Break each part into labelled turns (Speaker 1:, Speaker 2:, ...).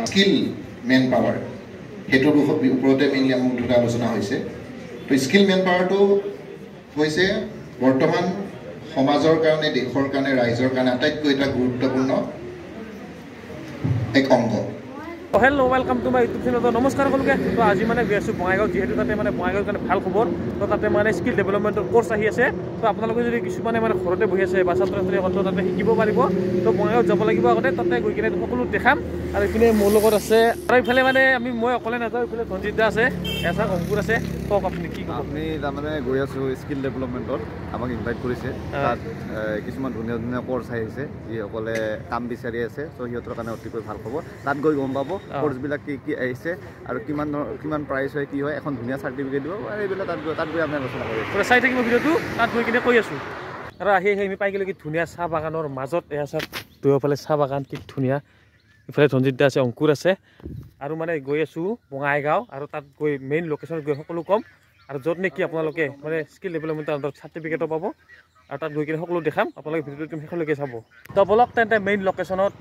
Speaker 1: Skill man power হেতুৰ ওপৰতে mainly আমাৰ দুটা আলোচনা হৈছে। তো স্কিল মেন পাৱাৰটো হৈছে বৰ্তমান সমাজৰ কাৰণে, দেশৰ কাৰণে, ৰাইজৰ কাৰণে আটাইতকৈ এটা গুৰুত্বপূৰ্ণ এক অংগ।
Speaker 2: Hello' welcome to my YouTube channel. নমস্কাৰ সকলোকে। তো আজি মানে গৈ আছোঁ বঙাইগাঁও, যিহেতু তাতে মানে বঙাইগাঁৱৰ কাৰণে ভাল খবৰ। তো তাতে মানে স্কিল ডেভেলপমেণ্টৰ কোৰ্চ আহি আছে। তো আপোনালোকে যদি কিছুমানে মানে ঘৰতে বহি আছে বা ছাত্ৰ ছাত্ৰীসকলে তাতে শিকিব পাৰিব। তো বঙাইগাঁৱত যাব লাগিব আগতে, তাতে গৈ কিনে সকলো দেখাম। আৰু এইপিনে মোৰ লগত আছে, আৰু এইফালে মানে মই অকলে নাযাওঁ, এইফালে ধনজিৎ দা আছে, এছা অংকুৰ আছে। কওক আপুনি কি ক'ব?
Speaker 3: আমি তাৰমানে গৈ আছোঁ স্কিল ডেভেলপমেণ্টত, আমাক ইনভাইট কৰিছে। তাত কিছুমান ধুনীয়া ধুনীয়া কোৰ্চ আহিছে, যিসকলে কাম বিচাৰি আছে। চ' সিহঁতৰ কাৰণে অতিকৈ ভাল খবৰ। তাত গৈ গম পাব কোৰ্চবিলাক কি কি আহিছে আৰু কিমান প্ৰাইচ হয়, কি হয়, এখন ধুনীয়া চাৰ্টিফিকেট দিব। আৰু এইবিলাক তাত গৈ আমি আলোচনা কৰি আছোঁ।
Speaker 2: চাই থাকিব ভিডিঅ'টো, তাত গৈ কিনে কৈ আছোঁ। আৰু আহি আমি পাই গ'লোঁ কি ধুনীয়া চাহ বাগানৰ মাজত। এয়া চাহ দুয়োফালে চাহ বাগান, কি ধুনীয়া। ইফালে ধনজিৎ দা আছে, অংকুৰ আছে, আৰু মানে গৈ আছোঁ বঙাইগাঁও। আৰু তাত গৈ মেইন লোকেশ্যনত গৈ সকলো ক'ম, আৰু য'ত নেকি আপোনালোকে মানে স্কিল ডেভেলপমেণ্টৰ আণ্ডাৰত চাৰ্টিফিকেটো পাব। আৰু তাত গৈ কিনে সকলো দেখাম, আপোনালোকে ভিডিঅ'টো শেষলৈকে চাব। তো বলক তেন্তে মেইন লোকেশ্যনত।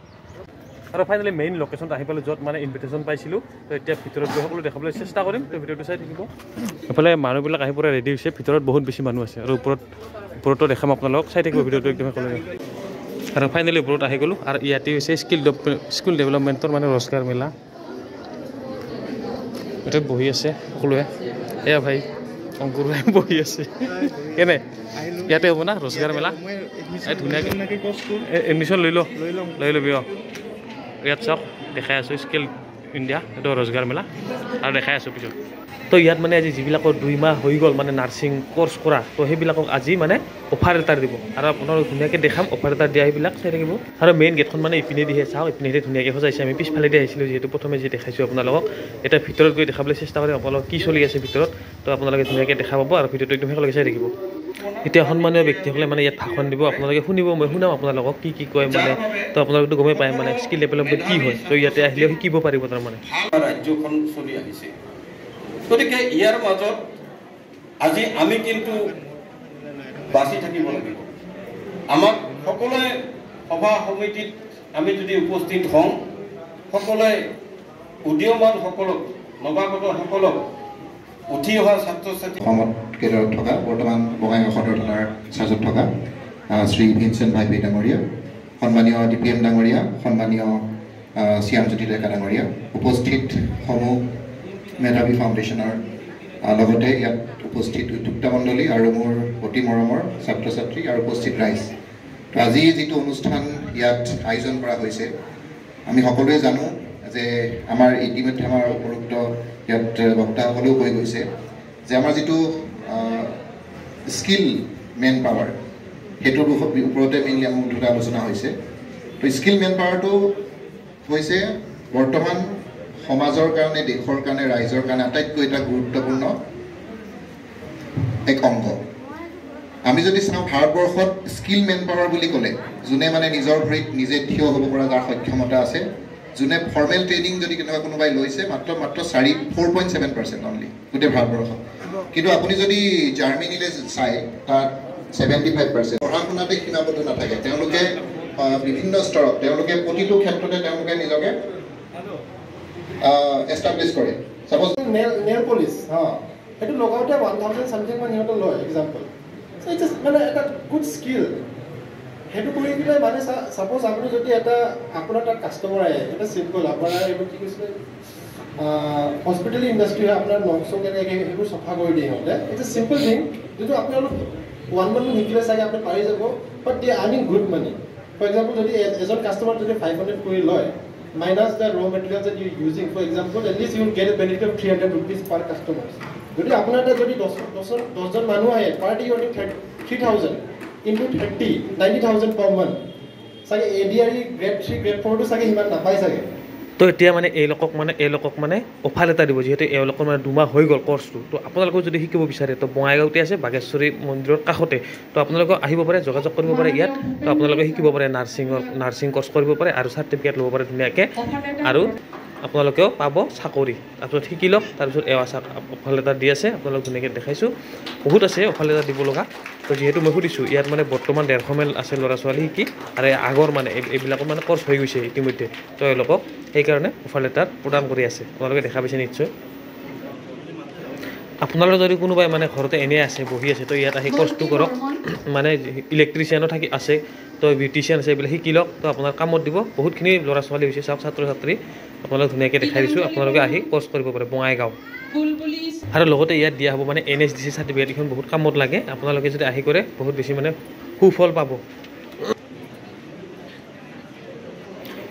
Speaker 2: আৰু ফাইনেলি মেইন লোকেশ্যনত আহি পালোঁ, য'ত মানে ইনভিটেশ্যন পাইছিলোঁ। তো এতিয়া ভিতৰত গৈ সকলো দেখাবলৈ চেষ্টা কৰিম। তো ভিডিঅ'টো চাই থাকিব। এইফালে মানুহবিলাক আহি পৰে ৰেডি হৈছে, ভিতৰত বহুত বেছি মানুহ আছে। আৰু ওপৰতো দেখাম আপোনালোকক, চাই থাকিব ভিডিঅ'টো একদম শেষলৈকে। আৰু ফাইনেলি ওপৰত আহি গ'লোঁ, আৰু ইয়াতে হৈছে স্কিল ডেভেলপমেণ্টৰ মানে ৰোজগাৰ মেলা। ইয়াতে বহি আছে সকলোৱে। এয়া ভাই অংকুৰ ভাই বহি আছে। কেনে ইয়াতে হ'ব না ৰোজগাৰ মেলা? ধুনীয়াকৈ এডমিশ্যন লৈ ল'বি। ইয়াত চাওক, দেখাই আছোঁ স্কিল ইণ্ডিয়া, এইটো ৰোজগাৰ মেলা, আৰু দেখাই আছোঁ পিছত। তো ইয়াত মানে আজি যিবিলাকৰ 2 মাহ হৈ গ'ল মানে নাৰ্ছিং কোৰ্চ কৰা, তো সেইবিলাকক আজি মানে অফাৰ এটা দিব। আৰু আপোনালোক ধুনীয়াকৈ দেখাম অফাৰ এটা দিয়া, সেইবিলাক চাই থাকিব। আৰু মেইন গেটখন মানে ইপিনেদিহে চাওক, ইপিনেদি ধুনীয়াকৈ সজাইছে। আমি পিছফালেদি আহিছিলোঁ, যিহেতু প্ৰথমে যি দেখাইছোঁ আপোনালোকক। এতিয়া ভিতৰত গৈ দেখাবলৈ চেষ্টা কৰিম আপোনালোকক কি চলি আছে ভিতৰত। তো আপোনালোকে ধুনীয়াকৈ দেখা পাব, আৰু ভিডিঅ'টো একদম শেষলৈকে চাই থাকিব। এতিয়া সন্মানীয় ব্যক্তিসকলে মানে ইয়াত ভাষণ দিব, আপোনালোকে শুনিব, মই শুনাম আপোনালোকক কি কয় মানে। তো আপোনালোকেতো গমেই পায় মানে স্কিল ডেভেলপমেণ্ট কি হয়। তো ইয়াতে আহিলেও শিকিব পাৰিব তাৰমানে।
Speaker 4: ৰাজ্যখন চলি আহিছে, গতিকে ইয়াৰ মাজত আজি আমি কিন্তু বাচি থাকিব লাগিব। আমাক সকলোৱে সভা সমিতিত আমি যদি উপস্থিত হওঁ, সকলোৱে উদীয়মানসকলক, নৱাগতসকলক, উঠি অহা ছাত্ৰ ছাত্ৰী
Speaker 1: অসমত কেডাৰত থকা, বৰ্তমান বঙাইগাঁও সদৰ থানাৰ চাৰ্জত থকা শ্ৰী ভিনচেণ্ট ভাইপে ডাঙৰীয়া, সন্মানীয় DPM ডাঙৰীয়া, সন্মানীয় শ্যামজ্যোতি ডেকা ডাঙৰীয়া, উপস্থিত সমূহ মেধাৱী ফাউণ্ডেশ্যনৰ লগতে ইয়াত উপস্থিত উদ্যোক্তা মণ্ডলী আৰু মোৰ অতি মৰমৰ ছাত্ৰ ছাত্ৰী আৰু উপস্থিত ৰাইজ। তো আজি যিটো অনুষ্ঠান ইয়াত আয়োজন কৰা হৈছে, আমি সকলোৱে জানো যে আমাৰ ইতিমধ্যে আমাৰ উপৰোক্ত ইয়াত বক্তাসকলেও কৈ গৈছে যে আমাৰ যিটো স্কিল মেন পাৱাৰ হেতুৰ ওপৰতে মেইনলি আমাৰ দুটা আলোচনা হৈছে। তো স্কিল মেন পাৱাৰটো হৈছে বৰ্তমান সমাজৰ কাৰণে, দেশৰ কাৰণে, ৰাইজৰ কাৰণে আটাইতকৈ এটা গুৰুত্বপূৰ্ণ এক অংগ। আমি যদি চাওঁ, ভাৰতবৰ্ষত স্কিল মেন পাৱাৰ বুলি ক'লে যোনে মানে নিজৰ ভৰিত নিজে থিয় হ'ব পৰা যাৰ সক্ষমতা আছে, যোনে ফৰ্মেল ট্ৰেইনিং যদি কেনেকুৱা কোনোবাই লৈছে, মাত্ৰ 4.7% অনলি গোটেই ভাৰতবৰ্ষত। কিন্তু আপুনি যদি জাৰ্মানীলৈ চাই, তাত 75%। পঢ়া শুনাতে সীমাবদ্ধ নাথাকে, তেওঁলোকে বিভিন্ন স্তৰত, তেওঁলোকে প্ৰতিটো ক্ষেত্ৰতে তেওঁলোকে নিজকে এষ্টাব্লিছ কৰে। চাপ'জ
Speaker 5: নেল পলিচ, সেইটো লগাওঁতে 1000 চামথিং মান সিহঁতে লয় এক্সাম্পল। চ' ইটছ মানে এটা গুড স্কিল। সেইটো কৰি পেলাই মানে চাপ'জ আপুনি যদি আপোনাৰ তাত কাষ্টমাৰ আহে, এটা চিম্পল আপোনাৰ এইবোৰ কি কৈছিলে, হস্পিটেলি ইণ্ডাষ্ট্ৰি হয়, আপোনাৰ নখ চখ সেইবোৰ চফা কৰি দিয়ে সিহঁতে। ইটছ এ চিম্পল থিং, যিটো আপুনি অলপ 1 মান্থ শিকিলে চাগে আপুনি পাৰি যাব, but they earning good money. For example, যদি এজন কাষ্টমাৰ যদি 500 কৰি লয়, minus the raw materials that you are using, for example, at least you will get a benefit of 300 rupees per customer. যদি আপোনাৰ তাত যদি 10জন মানুহ আহে, per day only 3000 into 30, 90,000 per month. চাগে ADRE grade 3 grade 4 টো চাগে ইমান নাপায় চাগে।
Speaker 2: তো এতিয়া মানে এওঁলোকক মানে অফাৰ এটা দিব, যিহেতু এওঁলোকৰ মানে 2 মাহ হৈ গ'ল কোৰ্চটো। তো আপোনালোকেও যদি শিকিব বিচাৰে, তো বঙাইগাঁৱতে আছে, বাগেশ্বৰী মন্দিৰৰ কাষতে। তো আপোনালোকে আহিব পাৰে, যোগাযোগ কৰিব পাৰে ইয়াত। তো আপোনালোকে শিকিব পাৰে, নাৰ্ছিং কোৰ্চ কৰিব পাৰে, আৰু চাৰ্টিফিকেট ল'ব পাৰে ধুনীয়াকৈ। আৰু আপোনালোকেও পাব চাকৰি। তাৰপিছত শিকি লওক, তাৰপিছত অফাৰ লেটাৰ দি আছে, আপোনালোক ধুনীয়াকৈ দেখাইছোঁ। বহুত আছে অফাৰ লেটাৰ দিব লগা। তো যিহেতু মই সুধিছোঁ ইয়াত মানে বৰ্তমান 150 মান আছে ল'ৰা ছোৱালী শিকি আৰু আগৰ মানে এইবিলাকৰ মানে কৰ্চ হৈ গৈছে ইতিমধ্যে তো এওঁলোকক সেইকাৰণে অফাৰ লেটাৰ প্ৰদান কৰি আছে আপোনালোকে দেখা পাইছে নিশ্চয় আপোনালোকে যদি কোনোবাই মানে ঘৰতে এনেই আছে বহি আছে তো ইয়াত আহি কৰ্চটো কৰক মানে ইলেক্ট্ৰিচিয়ানো থাকি আছে তো বিউটিচিয়ান আছে এইবিলাক শিকি লওক তো আপোনাৰ কামত দিব বহুতখিনি ল'ৰা ছোৱালী হৈছে চাওক ছাত্ৰ ছাত্ৰী আপোনালোকে ধুনীয়াকৈ দেখাই দিছোঁ আপোনালোকে আহি কৰ্চ কৰিব পাৰে বঙাইগাঁও আৰু লগতে ইয়াত দিয়া হ'ব মানে NSDC চাৰ্টিফিকেট এখন বহুত কামত লাগে আপোনালোকে যদি আহি কৰে বহুত বেছি মানে সুফল পাব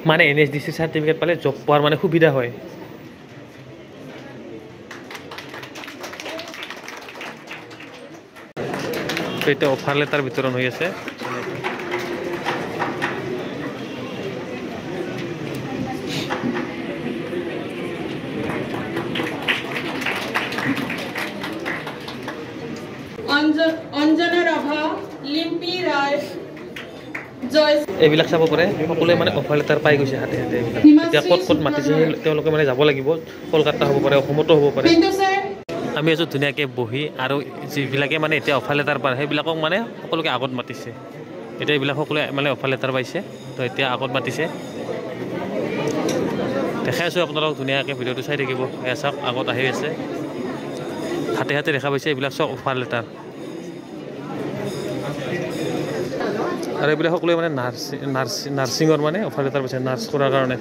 Speaker 2: মানে NSDC চাৰ্টিফিকেট পালে জব পোৱাৰ মানে সুবিধা হয় তো এটা অফাৰ লেটাৰ বিতৰণ হৈ আছে
Speaker 6: অঞ্জনা ৰাভা লিম্পি ৰায় জয়
Speaker 2: এইবিলাক চাব পাৰে সকলোৱে মানে অফাৰ লেটাৰ পাই গৈছে হাতে হাতে এইবিলাক এতিয়া ক'ত মাতিছে তেওঁলোকে মানে যাব লাগিব কলকাতা হ'ব পাৰে অসমতো হ'ব পাৰে আমি আছোঁ ধুনীয়াকৈ বহি আৰু যিবিলাকে মানে এতিয়া অফাৰ লেটাৰ পায় সেইবিলাকক মানে সকলোকে আগত মাতিছে এতিয়া এইবিলাক সকলোৱে মানে অফাৰ লেটাৰ পাইছে তো এতিয়া আগত মাতিছে দেখাই আছোঁ আপোনালোকক ধুনীয়াকৈ ভিডিঅ'টো চাই থাকিব এয়া চাওক আগত আহি আছে হাতে হাতে দেখা পাইছে এইবিলাক চব অফাৰ লেটাৰ আৰু এইবিলাক সকলোৱে মানে নাৰ্ছিঙৰ মানে অফাৰ লেটাৰ পাইছে নাৰ্ছ কৰাৰ কাৰণে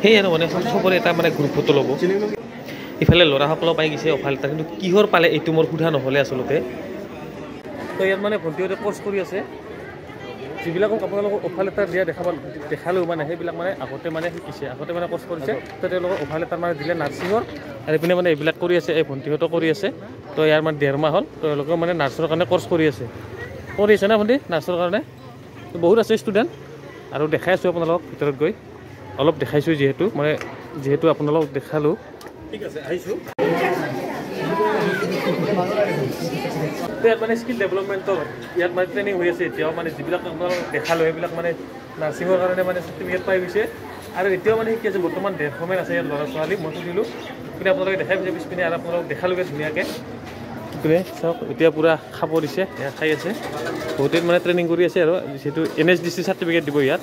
Speaker 2: সেই আৰু মানে চবৰে এটা মানে গ্ৰুপ ফটো ল'ব ইফালে ল'ৰাসকলেও পাই গৈছে অফাৰ লেটাৰ কিন্তু কিহৰ পালে এইটো মোৰ সোধা নহ'লে আচলতে তো ইয়াত মানে ভণ্টিহঁতে কৰ্চ কৰি আছে যিবিলাকক আপোনালোকক অফাৰ লেটাৰ দিয়া দেখালেও মানে সেইবিলাক মানে আগতে মানে শিকিছে আগতে মানে কৰ্চ কৰিছে তো তেওঁলোকক অফাৰ লেটাৰ মানে দিলে নাৰ্ছিঙৰ আৰু এইপিনে মানে এইবিলাক কৰি আছে এই ভণ্টিহঁতো কৰি আছে তো ইয়াৰ মানে 1.5 মাহ হ'ল তো তেওঁলোকেও মানে নাৰ্ছৰ কাৰণে কৰ্চ কৰি আছে না ভণ্টি নাৰ্ছৰ কাৰণে বহুত আছে ষ্টুডেণ্ট আৰু দেখাই আছোঁ আপোনালোকক ভিতৰত গৈ অলপ দেখাইছোঁ যিহেতু আপোনালোকক দেখালোঁ ঠিক আছে আহিছোঁ ইয়াত মানে স্কিল ডেভেলপমেণ্টৰ ইয়াত মানে ট্ৰেইনিং হৈ আছে এতিয়াও মানে যিবিলাক আপোনালোকক দেখালোঁ সেইবিলাক মানে নাৰ্ছিঙৰ কাৰণে মানে চাৰ্টিফিকেট পাই গৈছে আৰু এতিয়াও মানে শিকি আছে বৰ্তমান 150 মান আছে ইয়াত ল'ৰা ছোৱালী মই সুধিলোঁ কিন্তু আপোনালোকে দেখাই পাইছে পিছপিনে আৰু আপোনালোকক দেখালোগৈ ধুনীয়াকৈ চাওক এতিয়া পূৰা খাব দিছে ইয়াত খাই আছে বহুতে মানে ট্ৰেইনিং কৰি আছে আৰু যিহেতু NSDC চাৰ্টিফিকেট দিব ইয়াত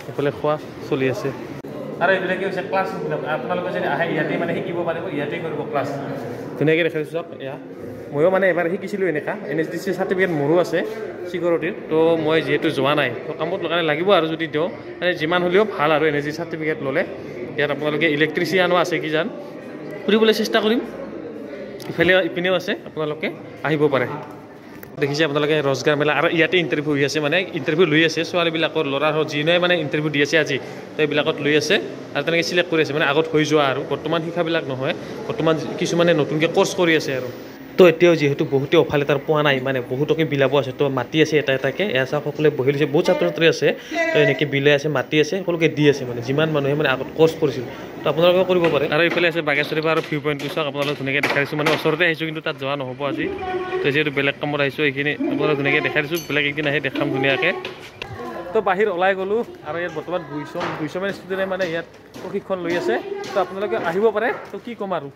Speaker 2: এইফালে খোৱা চলি আছে আৰু এইবিলাকে হৈছে ক্লাছ আপোনালোকে যদি আহে ইয়াতেই মানে শিকিব পাৰিব ইয়াতেই কৰিব ক্লাছ ধুনীয়াকৈ দেখাইছোঁ চাওক এয়া ময়ো মানে এবাৰ শিকিছিলোঁ এনেকুৱা NSDC চাৰ্টিফিকেট মোৰো আছে চিকিউৰিটিৰ তো মই যিহেতু যোৱা নাই তো কামত লগাই লাগিব আৰু যদি দিওঁ মানে যিমান হ'লেও ভাল আৰু NSDC চাৰ্টিফিকেট ল'লে ইয়াত আপোনালোকে ইলেক্ট্ৰিচিয়ানো আছে কি জান ফুৰিবলৈ চেষ্টা কৰিম ইফালে ইপিনেও আছে আপোনালোকে আহিব পাৰে দেখিছে আপোনালোকে ৰজগাৰ মেলা আৰু ইয়াতে ইণ্টাৰভিউ হৈ আছে মানে ইণ্টাৰভিউ লৈ আছে ছোৱালীবিলাকৰ ল'ৰাৰ যিনে মানে ইণ্টাৰভিউ দি আছে আজি তো এইবিলাকত লৈ আছে আৰু তেনেকৈ চিলেক্ট কৰি আছে মানে আগত হৈ যোৱা আৰু বৰ্তমান শিক্ষাবিলাক নহয় বৰ্তমান কিছুমানে নতুনকৈ কৰ্চ কৰি আছে আৰু তো এতিয়াও যিহেতু বহুতে অফাৰ লেটাৰ পোৱা নাই মানে বহুতকে বিলাব আছে তো মাতি আছে এটা এটাকৈ এয়া চাওক সকলোৱে বহি লৈছে বহুত ছাত্ৰ ছাত্ৰী আছে তো এনেকৈ বিলাই আছে মাতি আছে সকলোকে দি আছে মানে যিমান মানুহে মানে আগত কৰ্চ কৰিছিল তো আপোনালোকে কৰিব পাৰে আৰু এইফালে আছে বাগেশ্বৰী পৰা আৰু ভিউ পইণ্টটো চাওক আপোনালোকে ধুনীয়াকৈ দেখাই দিছোঁ মানে ওচৰতে আহিছোঁ কিন্তু তাত যোৱা নহ'ব আজি তো যিহেতু বেলেগ কামত আহিছোঁ এইখিনি আপোনালোকে ধুনীয়াকৈ দেখাই দিছোঁ বেলেগ একদিন আহি দেখাম ধুনীয়াকৈ তো বাহিৰ ওলাই গ'লোঁ আৰু ইয়াত বৰ্তমান 200 মান ষ্টুডেণ্টে মানে ইয়াত প্ৰশিক্ষণ লৈ আছে তো আপোনালোকে আহিব পাৰে তো কি ক'ম আৰু